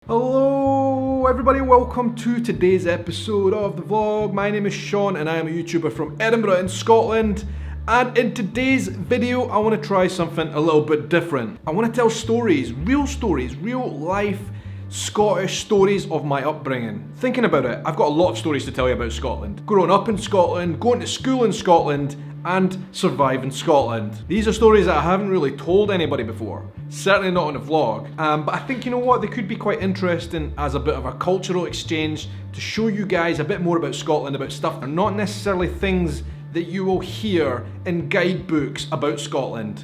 Hello everybody, welcome to today's episode of the vlog. My name is Shaun and I am a YouTuber from Edinburgh in Scotland. And in today's video, I want to try something a little bit different. I want to tell stories, real life Scottish stories of my upbringing. Thinking about it, I've got a lot of stories to tell you about Scotland. Growing up in Scotland, going to school in Scotland, and surviving Scotland. These are stories that I haven't really told anybody before. Certainly not on a vlog. But I think, you know what, they could be quite interesting as a bit of a cultural exchange to show you guys a bit more about Scotland, about stuff that are not necessarily things that you will hear in guidebooks about Scotland.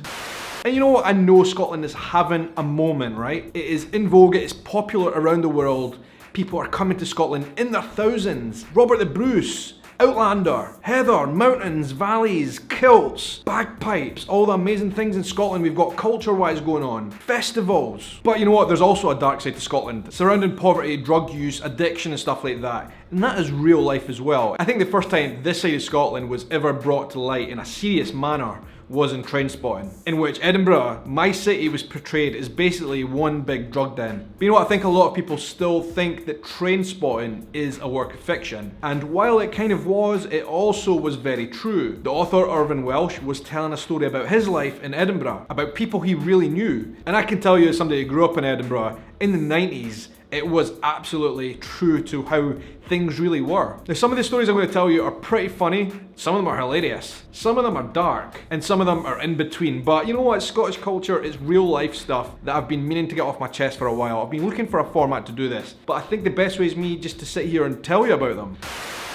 And you know what, I know Scotland is having a moment, right? It is in vogue, it is popular around the world. People are coming to Scotland in their thousands. Robert the Bruce, Outlander, Heather, mountains, valleys, kilts, bagpipes, all the amazing things in Scotland we've got culture-wise going on, festivals. But you know what, there's also a dark side to Scotland, surrounding poverty, drug use, addiction and stuff like that. And that is real life as well. I think the first time this side of Scotland was ever brought to light in a serious manner was in Trainspotting, in which Edinburgh, my city, was portrayed as basically one big drug den. But you know what, I think a lot of people still think that Trainspotting is a work of fiction. And while it kind of was, it also was very true. The author Irvine Welsh was telling a story about his life in Edinburgh, about people he really knew. And I can tell you as somebody who grew up in Edinburgh, in the 90s, it was absolutely true to how things really were. Now, some of the stories I'm going to tell you are pretty funny, some of them are hilarious, some of them are dark, and some of them are in between. But you know what, Scottish culture is real life stuff that I've been meaning to get off my chest for a while. I've been looking for a format to do this, but I think the best way is me just to sit here and tell you about them.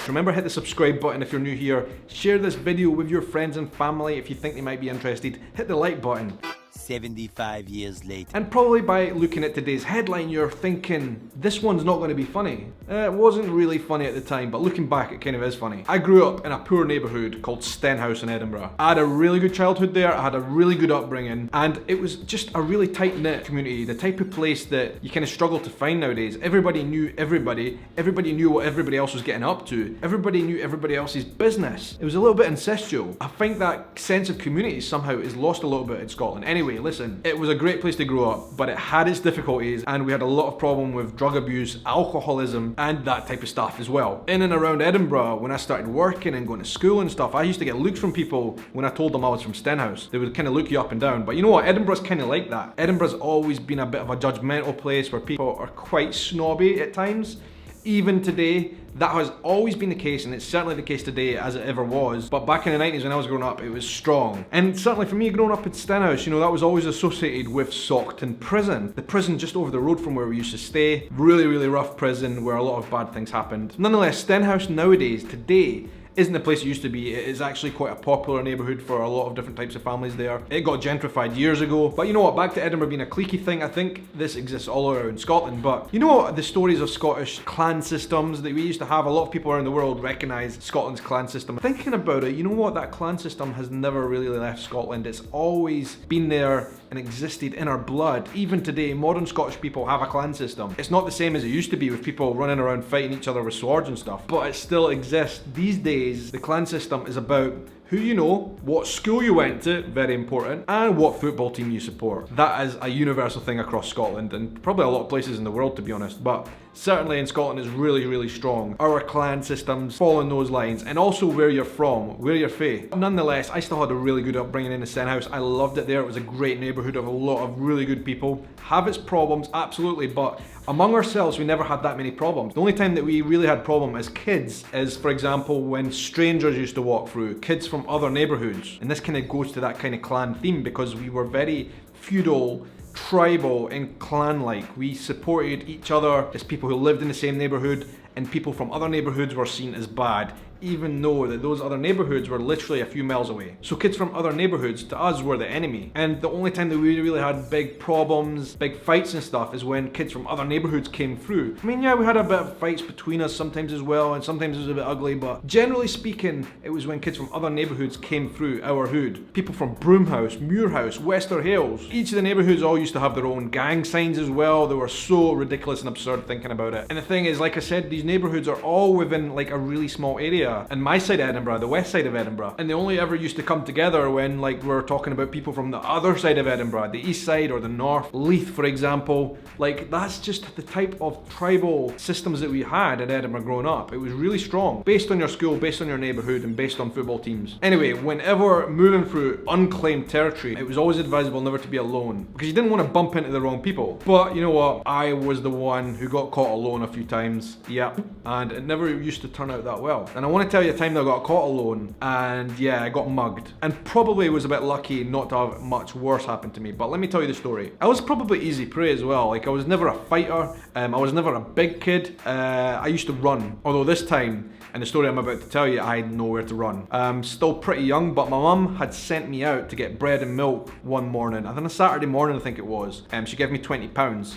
Remember, hit the subscribe button if you're new here, share this video with your friends and family if you think they might be interested, hit the like button. 75 years later. And probably by looking at today's headline, you're thinking, this one's not going to be funny. It wasn't really funny at the time, but looking back, it kind of is funny. I grew up in a poor neighbourhood called Stenhouse in Edinburgh. I had a really good childhood there, I had a really good upbringing, and it was just a really tight-knit community, the type of place that you kind of struggle to find nowadays. Everybody knew everybody knew what everybody else was getting up to, everybody knew everybody else's business. It was a little bit incestual. I think that sense of community somehow is lost a little bit in Scotland. Anyway, listen, it was a great place to grow up, but it had its difficulties, and we had a lot of problem with drug abuse, alcoholism, and that type of stuff as well. In and around Edinburgh, when I started working and going to school and stuff, I used to get looks from people when I told them I was from Stenhouse. They would kind of look you up and down, but you know what, Edinburgh's kind of like that. Edinburgh's always been a bit of a judgmental place where people are quite snobby at times. Even today, that has always been the case, and it's certainly the case today as it ever was. But back in the 90s when I was growing up, it was strong. And certainly for me, growing up in Stenhouse, you know, that was always associated with Saughton Prison. The prison just over the road from where we used to stay. Really, really rough prison where a lot of bad things happened. Nonetheless, Stenhouse nowadays, today, isn't the place it used to be. It is actually quite a popular neighbourhood for a lot of different types of families there. It got gentrified years ago. But you know what, back to Edinburgh being a cliquey thing, I think this exists all around Scotland. But you know what, the stories of Scottish clan systems that we used to have, a lot of people around the world recognise Scotland's clan system. Thinking about it, you know what, that clan system has never really left Scotland. It's always been there and existed in our blood. Even today, modern Scottish people have a clan system. It's not the same as it used to be with people running around fighting each other with swords and stuff, but it still exists. These days, the clan system is about who you know, what school you went to, very important, and what football team you support. That is a universal thing across Scotland, and probably a lot of places in the world, to be honest, but certainly in Scotland is really, really strong. Our clan systems fall in those lines, and also where you're from, where you're fae. Nonetheless, I still had a really good upbringing in the Stenhouse. I loved it there. It was a great neighbourhood of a lot of really good people. Have its problems, absolutely, but among ourselves, we never had that many problems. The only time that we really had problem as kids is, for example, when strangers used to walk through, kids from other neighbourhoods. And this kind of goes to that kind of clan theme because we were very feudal, tribal and clan-like. We supported each other as people who lived in the same neighbourhood, and people from other neighbourhoods were seen as bad, even though that those other neighbourhoods were literally a few miles away. So kids from other neighbourhoods to us were the enemy. And the only time that we really had big problems, big fights and stuff is when kids from other neighbourhoods came through. I mean, yeah, we had a bit of fights between us sometimes as well, and sometimes it was a bit ugly, but generally speaking, it was when kids from other neighbourhoods came through our hood. People from Broomhouse, Muirhouse, Wester Hales. Each of the neighbourhoods all used to have their own gang signs as well. They were so ridiculous and absurd thinking about it. And the thing is, like I said, these neighbourhoods are all within like a really small area. area and my side of Edinburgh, the west side of Edinburgh, and they only ever used to come together when like we're talking about people from the other side of Edinburgh, the east side or the north, Leith for example. Like that's just the type of tribal systems that we had in Edinburgh growing up. It was really strong, based on your school, based on your neighbourhood, and based on football teams. Anyway, whenever moving through unclaimed territory, it was always advisable never to be alone, because you didn't want to bump into the wrong people. But you know what? I was the one who got caught alone a few times. Yep. And it never used to turn out that well. And I want to tell you a time that I got caught alone, and yeah, I got mugged. And probably was a bit lucky not to have much worse happen to me. But let me tell you the story. I was probably easy prey as well. Like I was never a fighter. I was never a big kid. I used to run. Although this time, and the story I'm about to tell you, I had nowhere to run. Still pretty young, but my mum had sent me out to get bread and milk one morning. I think a Saturday morning, I think it was. She gave me £20,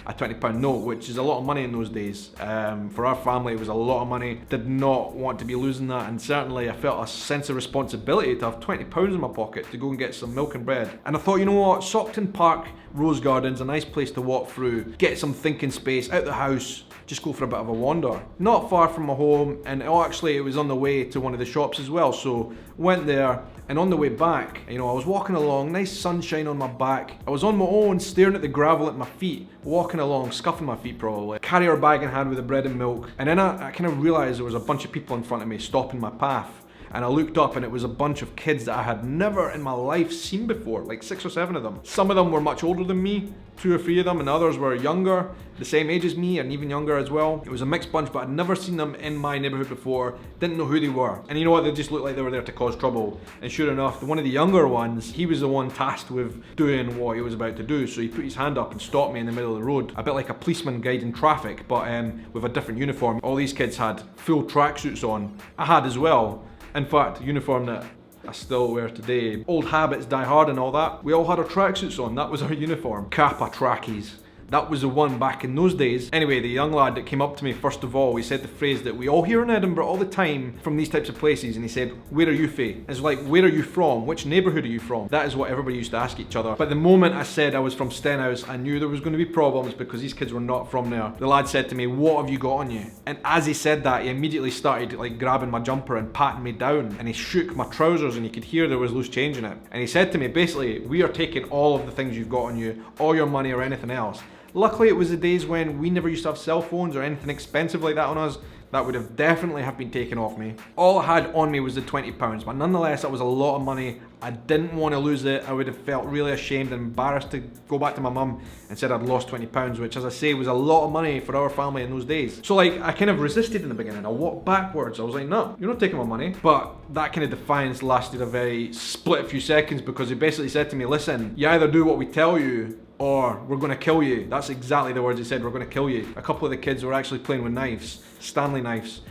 a £20 note, which is a lot of money in those days. For our family, it was a lot of money. Did not want to be losing that, and certainly I felt a sense of responsibility to have £20 in my pocket to go and get some milk and bread. And I thought, you know what, Stockton Park, Rose Garden's a nice place to walk through, get some thinking space, out the house, just go for a bit of a wander. Not far from my home, and actually it was on the way to one of the shops as well, so went there, and on the way back, you know, I was walking along, nice sunshine on my back. I was on my own, staring at the gravel at my feet, walking along, scuffing my feet probably. Carrier bag in hand with the bread and milk, and then I kind of realised there was a bunch of people in front of me stopping my path. And I looked up and it was a bunch of kids that I had never in my life seen before, like 6 or 7 of them. Some of them were much older than me, 2 or 3 of them, and others were younger, the same age as me and even younger as well. It was a mixed bunch, but I'd never seen them in my neighbourhood before, didn't know who they were. And you know what, they just looked like they were there to cause trouble. And sure enough, one of the younger ones, he was the one tasked with doing what he was about to do. So he put his hand up and stopped me in the middle of the road, a bit like a policeman guiding traffic, but with a different uniform. All these kids had full tracksuits on. I had as well. In fact, uniform that I still wear today. Old habits die hard and all that. We all had our tracksuits on, that was our uniform. Kappa trackies. That was the one back in those days. Anyway, the young lad that came up to me first of all, he said the phrase that we all hear in Edinburgh all the time from these types of places, and he said, "Where are you fae?" It's like, where are you from? Which neighbourhood are you from? That is what everybody used to ask each other. But the moment I said I was from Stenhouse, I knew there was going to be problems because these kids were not from there. The lad said to me, "What have you got on you?" And as he said that, he immediately started like grabbing my jumper and patting me down, and he shook my trousers and you could hear there was loose change in it. And he said to me, basically, "We are taking all of the things you've got on you, all your money or anything else." Luckily, it was the days when we never used to have cell phones or anything expensive like that on us. That would have definitely have been taken off me. All I had on me was the £20, but nonetheless, that was a lot of money. I didn't want to lose it. I would have felt really ashamed and embarrassed to go back to my mum and said I'd lost £20, which, as I say, was a lot of money for our family in those days. So like, I kind of resisted in the beginning. I walked backwards. I was like, "No, you're not taking my money." But that kind of defiance lasted a very split few seconds, because he basically said to me, "Listen, you either do what we tell you, or we're going to kill you." That's exactly the words he said, "We're going to kill you." A couple of the kids were actually playing with knives, Stanley knives,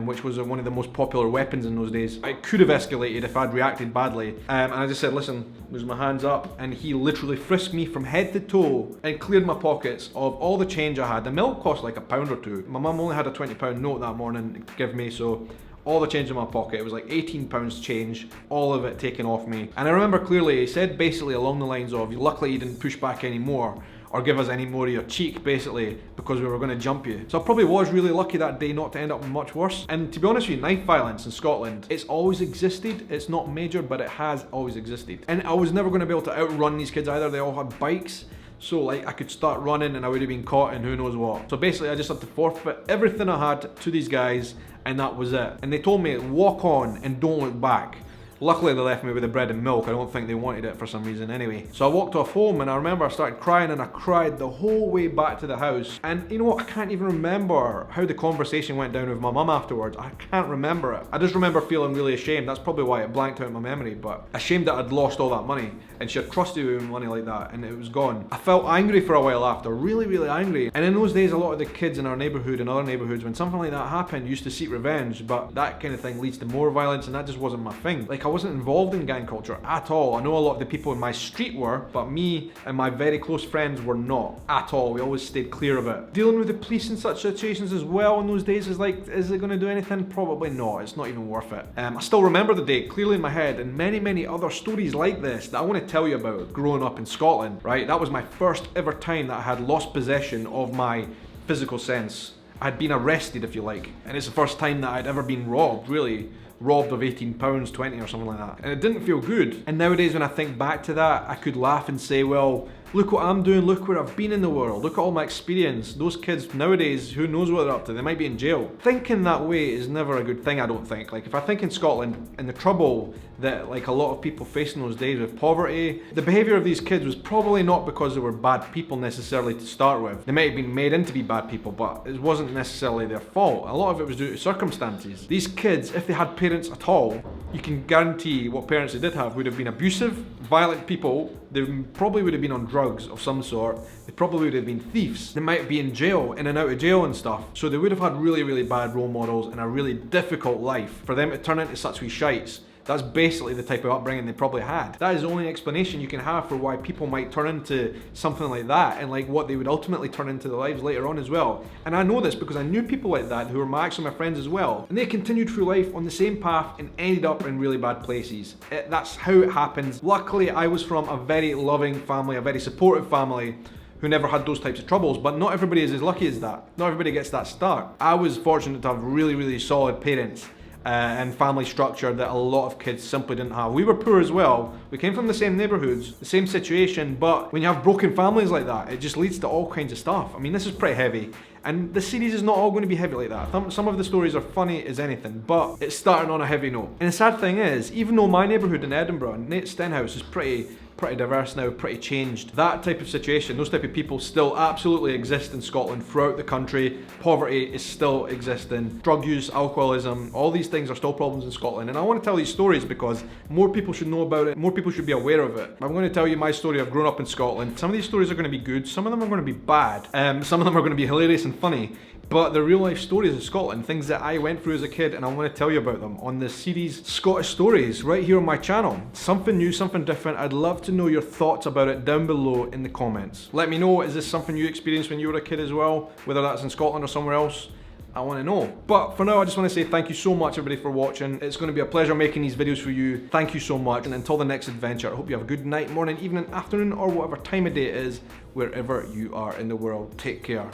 which was one of the most popular weapons in those days. It could have escalated if I'd reacted badly. And I just said, "Listen," was my hands up, and he literally frisked me from head to toe and cleared my pockets of all the change I had. The milk cost like £1 or £2. My mum only had a £20 note that morning to give me, so all the change in my pocket, it was like £18 change, all of it taken off me. And I remember clearly, he said basically along the lines of, "Luckily you didn't push back anymore, or give us any more of your cheek," basically, because we were going to jump you. So I probably was really lucky that day not to end up much worse. And to be honest with you, knife violence in Scotland, it's always existed. It's not major, but it has always existed. And I was never going to be able to outrun these kids either. They all had bikes. So like, I could start running and I would have been caught and who knows what. So basically I just had to forfeit everything I had to these guys, and that was it. And they told me, "Walk on and don't look back." Luckily they left me with the bread and milk. I don't think they wanted it for some reason anyway. So I walked off home, and I remember I started crying, and I cried the whole way back to the house. And you know what, I can't even remember how the conversation went down with my mum afterwards. I can't remember it. I just remember feeling really ashamed. That's probably why it blanked out in my memory, but ashamed that I'd lost all that money, and she had trusted me with money like that, and it was gone. I felt angry for a while after, really, really angry. And in those days, a lot of the kids in our neighbourhood and other neighbourhoods, when something like that happened, used to seek revenge, but that kind of thing leads to more violence, and that just wasn't my thing. Like, I wasn't involved in gang culture at all. I know a lot of the people in my street were, but me and my very close friends were not at all. We always stayed clear of it. Dealing with the police in such situations as well in those days is like, is it going to do anything? Probably not. It's not even worth it. I still remember the day clearly in my head, and many other stories like this that I want to tell you about growing up in Scotland, right? That was my first ever time that I had lost possession of my physical sense. I'd been arrested, if you like. And it's the first time that I'd ever been robbed, really. Robbed of £18, 20 or something like that. And it didn't feel good. And nowadays when I think back to that, I could laugh and say, well, look what I'm doing, look where I've been in the world, look at all my experience. Those kids nowadays, who knows what they're up to, they might be in jail. Thinking that way is never a good thing, I don't think. Like, if I think in Scotland, and the trouble that like a lot of people faced in those days with poverty, the behaviour of these kids was probably not because they were bad people necessarily to start with. They might have been made in to be bad people, but it wasn't necessarily their fault. A lot of it was due to circumstances. These kids, if they had parents at all, you can guarantee what parents they did have would have been abusive, violent people. They probably would have been on drugs of some sort. They probably would have been thieves. They might be in jail, in and out of jail and stuff. So they would have had really, really bad role models and a really difficult life. For them to turn into such wee shites, that's basically the type of upbringing they probably had. That is the only explanation you can have for why people might turn into something like that, and like what they would ultimately turn into their lives later on as well. And I know this because I knew people like that who were actually my friends as well. And they continued through life on the same path and ended up in really bad places. That's how it happens. Luckily, I was from a very loving family, a very supportive family, who never had those types of troubles, but not everybody is as lucky as that. Not everybody gets that start. I was fortunate to have really, really solid parents and family structure that a lot of kids simply didn't have. We were poor as well. We came from the same neighbourhoods, the same situation, but when you have broken families like that, it just leads to all kinds of stuff. I mean, this is pretty heavy. And the series is not all going to be heavy like that. Some of the stories are funny as anything, but it's starting on a heavy note. And the sad thing is, even though my neighbourhood in Edinburgh, Stenhouse, is pretty diverse now, pretty changed, that type of situation, those type of people still absolutely exist in Scotland throughout the country. Poverty is still existing. Drug use, alcoholism, all these things are still problems in Scotland. And I want to tell these stories because more people should know about it, more people should be aware of it. I'm going to tell you my story of growing up in Scotland. Some of these stories are going to be good, some of them are going to be bad, some of them are going to be hilarious and funny. But they're real life stories of Scotland, things that I went through as a kid, and I want to tell you about them on this series, Scottish Stories, right here on my channel. Something new, something different. I'd love to know your thoughts about it down below in the comments. Let me know, is this something you experienced when you were a kid as well? Whether that's in Scotland or somewhere else, I want to know. But for now, I just want to say thank you so much everybody for watching. It's going to be a pleasure making these videos for you. Thank you so much, and until the next adventure, I hope you have a good night, morning, evening, afternoon, or whatever time of day it is, wherever you are in the world. Take care.